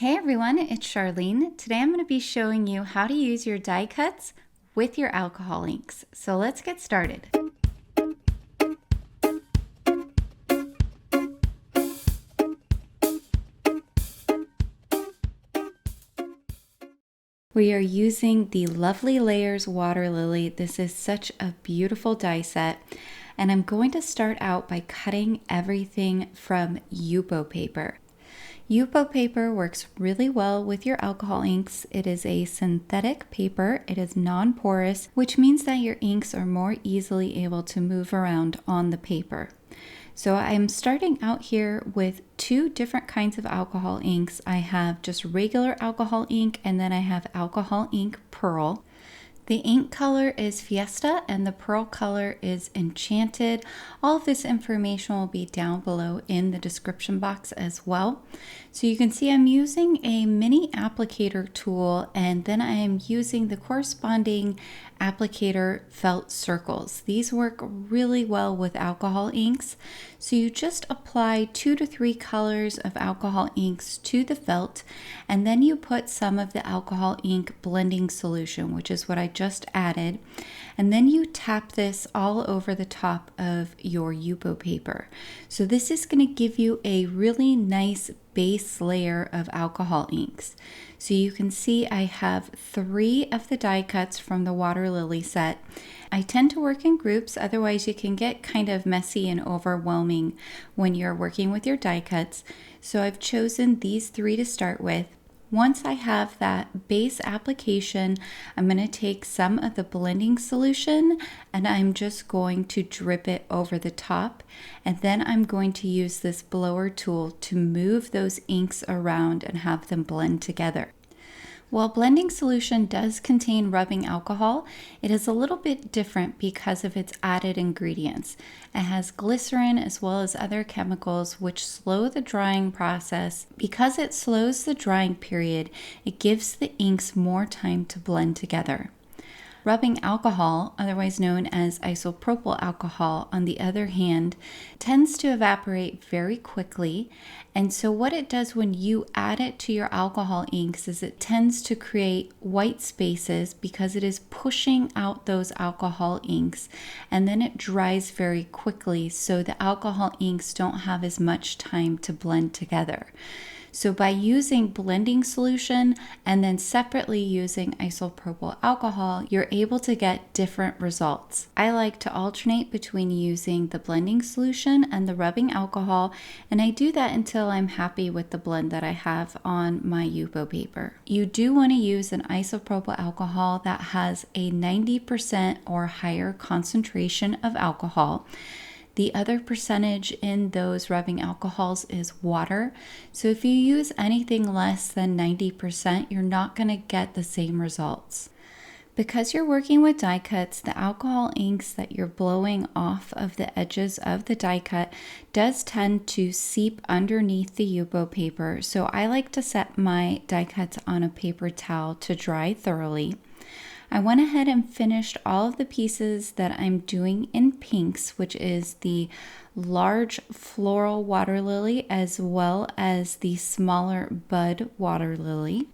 Hey everyone, it's Charlene. Today I'm going to be showing you how to use your die cuts with your alcohol inks. So let's get started. We are using the Lovely Layers Water Lily. This is such a beautiful die set. And I'm going to start out by cutting everything from Yupo paper. Yupo paper works really well with your alcohol inks. It is a synthetic paper. It is non-porous, which means that your inks are more easily able to move around on the paper. So I'm starting out here with two different kinds of alcohol inks. I have just regular alcohol ink, and then I have alcohol ink pearl. The ink color is Fiesta and the pearl color is Enchanted. All of this information will be down below in the description box as well. So you can see I'm using a mini applicator tool, and then I am using the corresponding applicator felt circles. These work really well with alcohol inks. So you just apply 2 to 3 colors of alcohol inks to the felt, and then you put some of the alcohol ink blending solution, which is what I just added, and then you tap this all over the top of your Yupo paper. So this is going to give you a really nice base layer of alcohol inks. So you can see I have 3 of the die cuts from the Water Lily set. I tend to work in groups, otherwise you can get kind of messy and overwhelming when you're working with your die cuts. So I've chosen these 3 to start with. Once I have that base application, I'm going to take some of the blending solution and I'm just going to drip it over the top. And then I'm going to use this blower tool to move those inks around and have them blend together. While blending solution does contain rubbing alcohol, it is a little bit different because of its added ingredients. It has glycerin as well as other chemicals which slow the drying process. Because it slows the drying period, it gives the inks more time to blend together. Rubbing alcohol, otherwise known as isopropyl alcohol, on the other hand, tends to evaporate very quickly. And so what it does when you add it to your alcohol inks is it tends to create white spaces because it is pushing out those alcohol inks, and then it dries very quickly, so the alcohol inks don't have as much time to blend together. So by using blending solution and then separately using isopropyl alcohol, you're able to get different results. I like to alternate between using the blending solution and the rubbing alcohol, and I do that until I'm happy with the blend that I have on my Yupo paper. You do want to use an isopropyl alcohol that has a 90% or higher concentration of alcohol. The other percentage in those rubbing alcohols is water. So if you use anything less than 90%, you're not going to get the same results. Because you're working with die cuts, the alcohol inks that you're blowing off of the edges of the die cut does tend to seep underneath the Yupo paper. So I like to set my die cuts on a paper towel to dry thoroughly. I went ahead and finished all of the pieces that I'm doing in pinks, which is the large floral water lily as well as the smaller bud water lily.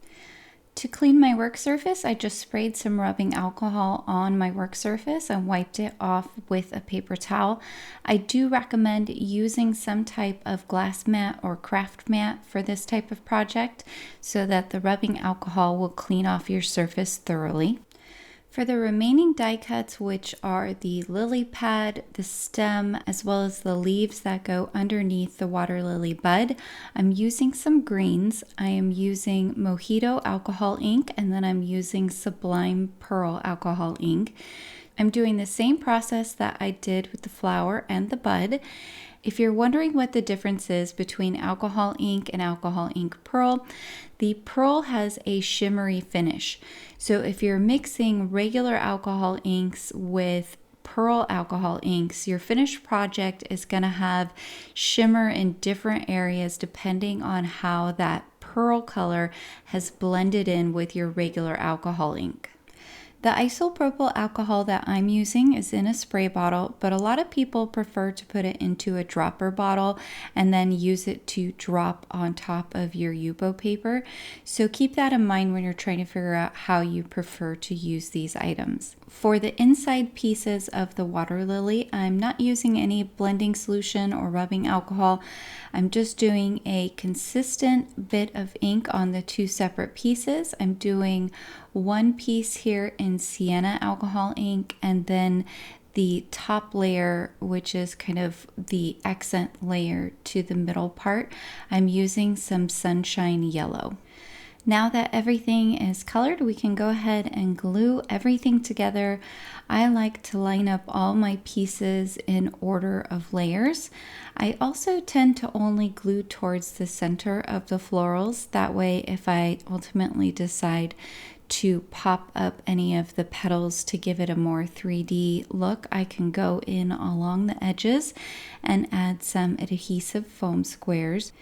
To clean my work surface, I just sprayed some rubbing alcohol on my work surface and wiped it off with a paper towel. I do recommend using some type of glass mat or craft mat for this type of project so that the rubbing alcohol will clean off your surface thoroughly. For the remaining die cuts, which are the lily pad, the stem, as well as the leaves that go underneath the water lily bud, I'm using some greens. I am using Mojito Alcohol Ink, and then I'm using Sublime Pearl Alcohol Ink. I'm doing the same process that I did with the flower and the bud. If you're wondering what the difference is between alcohol ink and alcohol ink pearl, the pearl has a shimmery finish. So if you're mixing regular alcohol inks with pearl alcohol inks, your finished project is going to have shimmer in different areas depending on how that pearl color has blended in with your regular alcohol ink. The isopropyl alcohol that I'm using is in a spray bottle, but a lot of people prefer to put it into a dropper bottle and then use it to drop on top of your Yupo paper. So keep that in mind when you're trying to figure out how you prefer to use these items. For the inside pieces of the water lily, I'm not using any blending solution or rubbing alcohol. I'm just doing a consistent bit of ink on the two separate pieces. I'm doing one piece here in Sienna Alcohol Ink, and then the top layer, which is kind of the accent layer to the middle part, I'm using some Sunshine Yellow. Now that everything is colored, we can go ahead and glue everything together. I like to line up all my pieces in order of layers. I also tend to only glue towards the center of the florals. That way, if I ultimately decide to pop up any of the petals to give it a more 3D look, I can go in along the edges and add some adhesive foam squares.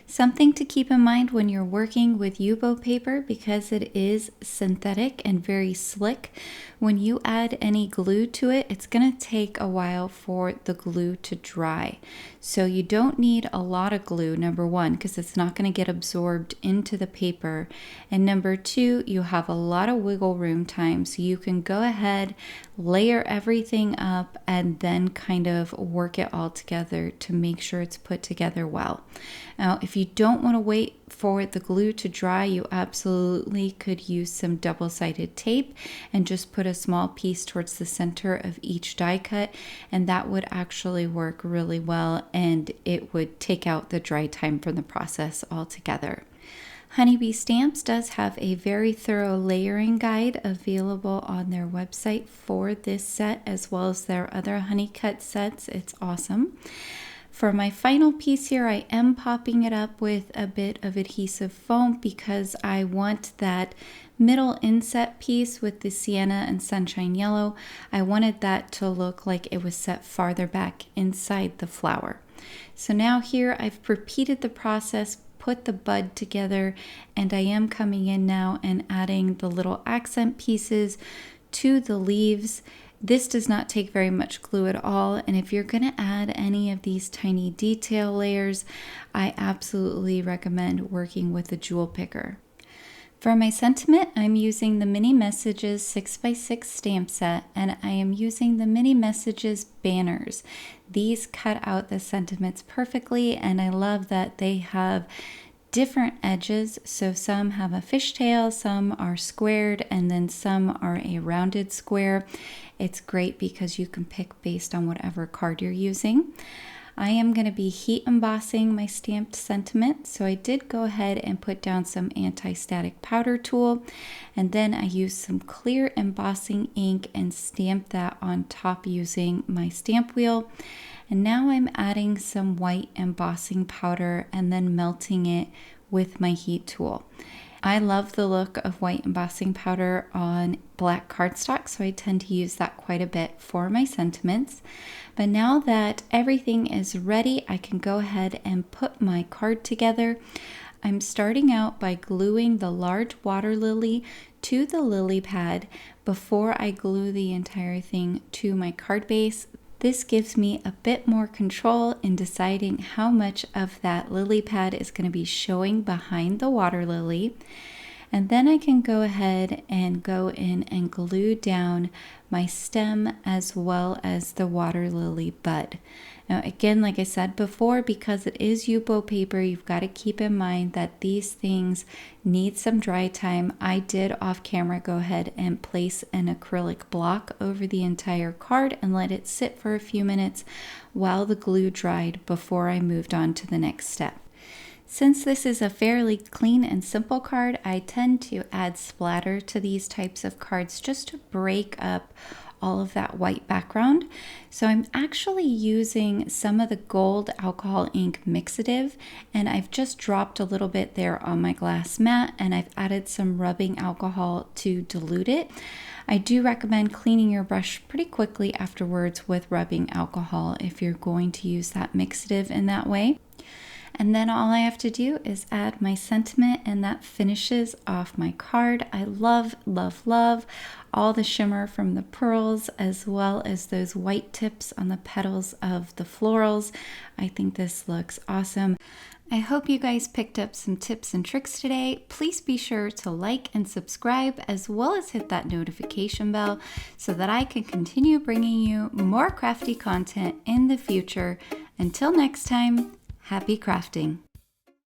Something to keep in mind when you're working with Yupo paper, because it is synthetic and very slick, when you add any glue to it, it's going to take a while for the glue to dry. So you don't need a lot of glue, number one, because it's not going to get absorbed into the paper. And number two, you have a lot of wiggle room time, so you can go ahead, layer everything up, and then kind of work it all together to make sure it's put together well. Now, if you don't want to wait for the glue to dry, you absolutely could use some double-sided tape and just put a small piece towards the center of each die cut, and that would actually work really well, and it would take out the dry time from the process altogether. Honeybee Stamps does have a very thorough layering guide available on their website for this set, as well as their other honey cut sets. It's awesome. For my final piece here, I am popping it up with a bit of adhesive foam because I want that middle inset piece with the Sienna and Sunshine Yellow. I wanted that to look like it was set farther back inside the flower. So now here I've repeated the process, put the bud together, and I am coming in now and adding the little accent pieces to the leaves. This does not take very much glue at all, and if you're going to add any of these tiny detail layers, I absolutely recommend working with a jewel picker. For my sentiment, I'm using the Mini Messages 6x6 stamp set, and I am using the Mini Messages banners. These cut out the sentiments perfectly, and I love that they have different edges. So some have a fishtail, some are squared, and then some are a rounded square. It's great because you can pick based on whatever card you're using. I am going to be heat embossing my stamped sentiment, so I did go ahead and put down some anti-static powder tool, and then I used some clear embossing ink and stamped that on top using my stamp wheel. And now I'm adding some white embossing powder and then melting it with my heat tool. I love the look of white embossing powder on black cardstock, so I tend to use that quite a bit for my sentiments. But now that everything is ready, I can go ahead and put my card together. I'm starting out by gluing the large water lily to the lily pad before I glue the entire thing to my card base. This gives me a bit more control in deciding how much of that lily pad is going to be showing behind the water lily. And then I can go ahead and go in and glue down my stem as well as the water lily bud. Now again, like I said before, because it is Yupo paper, you've got to keep in mind that these things need some dry time. I did off camera go ahead and place an acrylic block over the entire card and let it sit for a few minutes while the glue dried before I moved on to the next step. Since this is a fairly clean and simple card, I tend to add splatter to these types of cards just to break up all of that white background. So I'm actually using some of the gold alcohol ink mixative, and I've just dropped a little bit there on my glass mat, and I've added some rubbing alcohol to dilute it. I do recommend cleaning your brush pretty quickly afterwards with rubbing alcohol if you're going to use that mixative in that way. And then all I have to do is add my sentiment, and that finishes off my card. I love, love, love all the shimmer from the pearls, as well as those white tips on the petals of the florals. I think this looks awesome. I hope you guys picked up some tips and tricks today. Please be sure to like and subscribe, as well as hit that notification bell so that I can continue bringing you more crafty content in the future. Until next time, happy crafting.